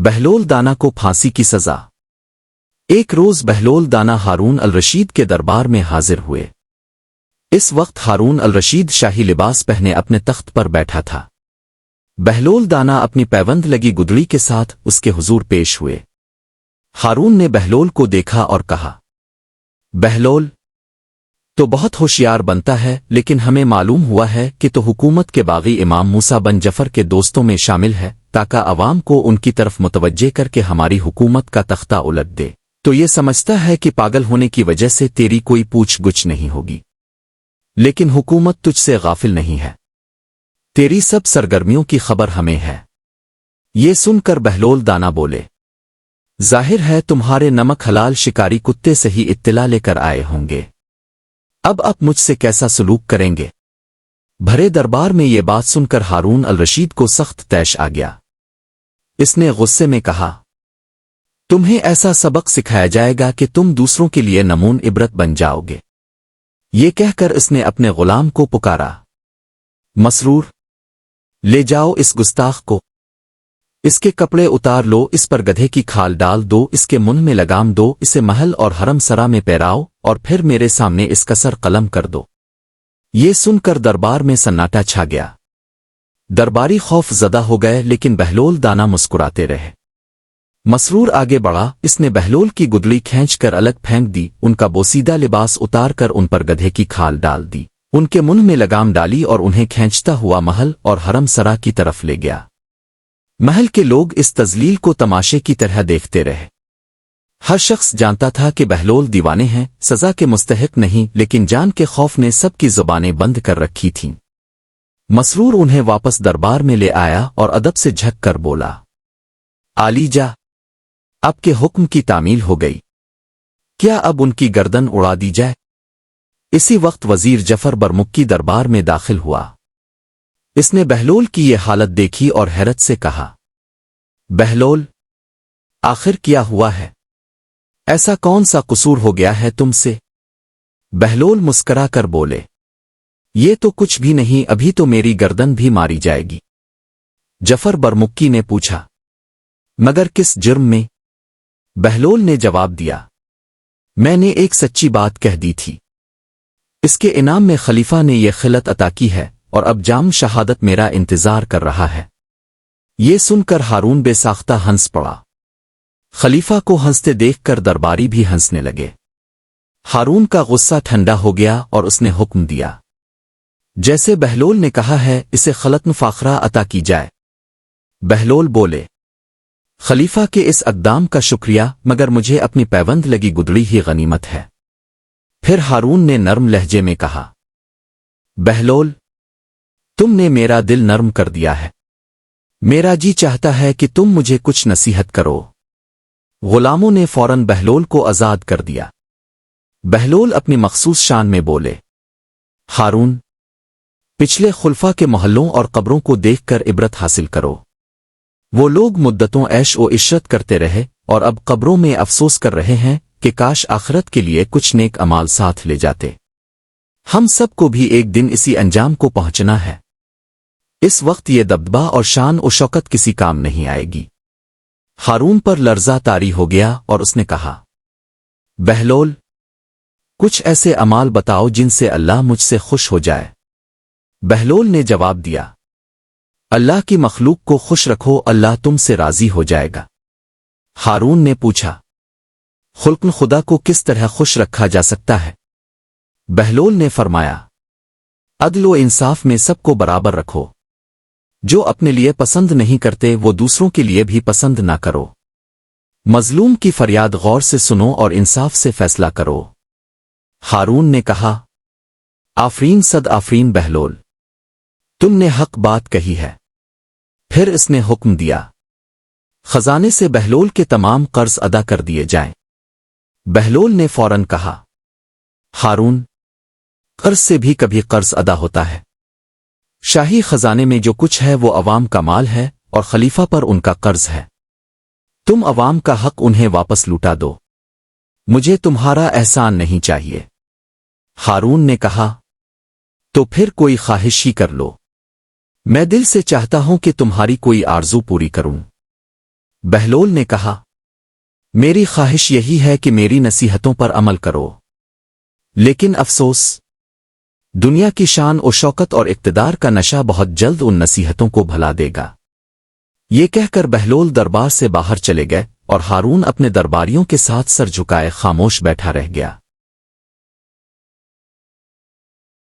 بہلول دانا کو پھانسی کی سزا۔ ایک روز بہلول دانا ہارون الرشید کے دربار میں حاضر ہوئے۔ اس وقت ہارون الرشید شاہی لباس پہنے اپنے تخت پر بیٹھا تھا۔ بہلول دانا اپنی پیوند لگی گدڑی کے ساتھ اس کے حضور پیش ہوئے۔ ہارون نے بہلول کو دیکھا اور کہا، بہلول تو بہت ہوشیار بنتا ہے، لیکن ہمیں معلوم ہوا ہے کہ تو حکومت کے باغی امام موسیٰ بن جعفر کے دوستوں میں شامل ہے، تاکہ عوام کو ان کی طرف متوجہ کر کے ہماری حکومت کا تختہ الٹ دے۔ تو یہ سمجھتا ہے کہ پاگل ہونے کی وجہ سے تیری کوئی پوچھ گچھ نہیں ہوگی، لیکن حکومت تجھ سے غافل نہیں ہے، تیری سب سرگرمیوں کی خبر ہمیں ہے۔ یہ سن کر بہلول دانا بولے، ظاہر ہے تمہارے نمک حلال شکاری کتے سے ہی اطلاع لے کر آئے ہوں گے، اب مجھ سے کیسا سلوک کریں گے؟ بھرے دربار میں یہ بات سن کر ہارون الرشید کو سخت طیش آ گیا۔ اس نے غصے میں کہا، تمہیں ایسا سبق سکھایا جائے گا کہ تم دوسروں کے لیے نمون عبرت بن جاؤ گے۔ یہ کہہ کر اس نے اپنے غلام کو پکارا، مسرور، لے جاؤ اس گستاخ کو، اس کے کپڑے اتار لو، اس پر گدھے کی کھال ڈال دو، اس کے منہ میں لگام دو، اسے محل اور حرم سرا میں پیراؤ، اور پھر میرے سامنے اس کا سر قلم کر دو۔ یہ سن کر دربار میں سناٹا چھا گیا۔ درباری خوف زدہ ہو گئے، لیکن بہلول دانا مسکراتے رہے۔ مسرور آگے بڑھا، اس نے بہلول کی گدڑی کھینچ کر الگ پھینک دی، ان کا بوسیدہ لباس اتار کر ان پر گدھے کی کھال ڈال دی، ان کے منہ میں لگام ڈالی اور انہیں کھینچتا ہوا محل اور حرم سرا کی طرف لے گیا۔ محل کے لوگ اس تذلیل کو تماشے کی طرح دیکھتے رہے۔ ہر شخص جانتا تھا کہ بہلول دیوانے ہیں، سزا کے مستحق نہیں، لیکن جان کے خوف نے سب کی زبانیں بند کر رکھی تھیں۔ مسرور انہیں واپس دربار میں لے آیا اور ادب سے جھک کر بولا، عالی جا، اب کے حکم کی تعمیل ہو گئی، کیا اب ان کی گردن اڑا دی جائے؟ اسی وقت وزیر جعفر برمکی دربار میں داخل ہوا۔ اس نے بہلول کی یہ حالت دیکھی اور حیرت سے کہا، بہلول، آخر کیا ہوا ہے؟ ایسا کون سا قصور ہو گیا ہے تم سے؟ بہلول مسکرا کر بولے، یہ تو کچھ بھی نہیں، ابھی تو میری گردن بھی ماری جائے گی۔ جعفر برمکی نے پوچھا، مگر کس جرم میں؟ بہلول نے جواب دیا، میں نے ایک سچی بات کہہ دی تھی، اس کے انعام میں خلیفہ نے یہ خلعت عطا کی ہے، اور اب جام شہادت میرا انتظار کر رہا ہے۔ یہ سن کر ہارون بے ساختہ ہنس پڑا۔ خلیفہ کو ہنستے دیکھ کر درباری بھی ہنسنے لگے۔ ہارون کا غصہ ٹھنڈا ہو گیا اور اس نے حکم دیا، جیسے بہلول نے کہا ہے اسے خلعت فاخرہ عطا کی جائے۔ بہلول بولے، خلیفہ کے اس اقدام کا شکریہ، مگر مجھے اپنی پیوند لگی گدڑی ہی غنیمت ہے۔ پھر ہارون نے نرم لہجے میں کہا، بہلول، تم نے میرا دل نرم کر دیا ہے، میرا جی چاہتا ہے کہ تم مجھے کچھ نصیحت کرو۔ غلاموں نے فوراً بہلول کو آزاد کر دیا۔ بہلول اپنی مخصوص شان میں بولے، ہارون، پچھلے خلفاء کے محلوں اور قبروں کو دیکھ کر عبرت حاصل کرو۔ وہ لوگ مدتوں عیش و عشرت کرتے رہے اور اب قبروں میں افسوس کر رہے ہیں کہ کاش آخرت کے لیے کچھ نیک اعمال ساتھ لے جاتے۔ ہم سب کو بھی ایک دن اسی انجام کو پہنچنا ہے۔ اس وقت یہ دبدبہ اور شان و شوکت کسی کام نہیں آئے گی۔ ہارون پر لرزہ طاری ہو گیا اور اس نے کہا، بہلول، کچھ ایسے اعمال بتاؤ جن سے اللہ مجھ سے خوش ہو جائے۔ بہلول نے جواب دیا، اللہ کی مخلوق کو خوش رکھو، اللہ تم سے راضی ہو جائے گا۔ ہارون نے پوچھا، خلق خدا کو کس طرح خوش رکھا جا سکتا ہے؟ بہلول نے فرمایا، عدل و انصاف میں سب کو برابر رکھو، جو اپنے لیے پسند نہیں کرتے وہ دوسروں کے لیے بھی پسند نہ کرو، مظلوم کی فریاد غور سے سنو اور انصاف سے فیصلہ کرو۔ ہارون نے کہا، آفرین صد آفرین بہلول، تم نے حق بات کہی ہے۔ پھر اس نے حکم دیا، خزانے سے بہلول کے تمام قرض ادا کر دیے جائیں۔ بہلول نے فوراً کہا، ہارون، قرض سے بھی کبھی قرض ادا ہوتا ہے۔ شاہی خزانے میں جو کچھ ہے وہ عوام کا مال ہے اور خلیفہ پر ان کا قرض ہے، تم عوام کا حق انہیں واپس لوٹا دو، مجھے تمہارا احسان نہیں چاہیے۔ ہارون نے کہا، تو پھر کوئی خواہش ہی کر لو، میں دل سے چاہتا ہوں کہ تمہاری کوئی آرزو پوری کروں۔ بہلول نے کہا، میری خواہش یہی ہے کہ میری نصیحتوں پر عمل کرو، لیکن افسوس، دنیا کی شان و شوکت اور اقتدار کا نشہ بہت جلد ان نصیحتوں کو بھلا دے گا۔ یہ کہہ کر بہلول دربار سے باہر چلے گئے اور ہارون اپنے درباریوں کے ساتھ سر جھکائے خاموش بیٹھا رہ گیا۔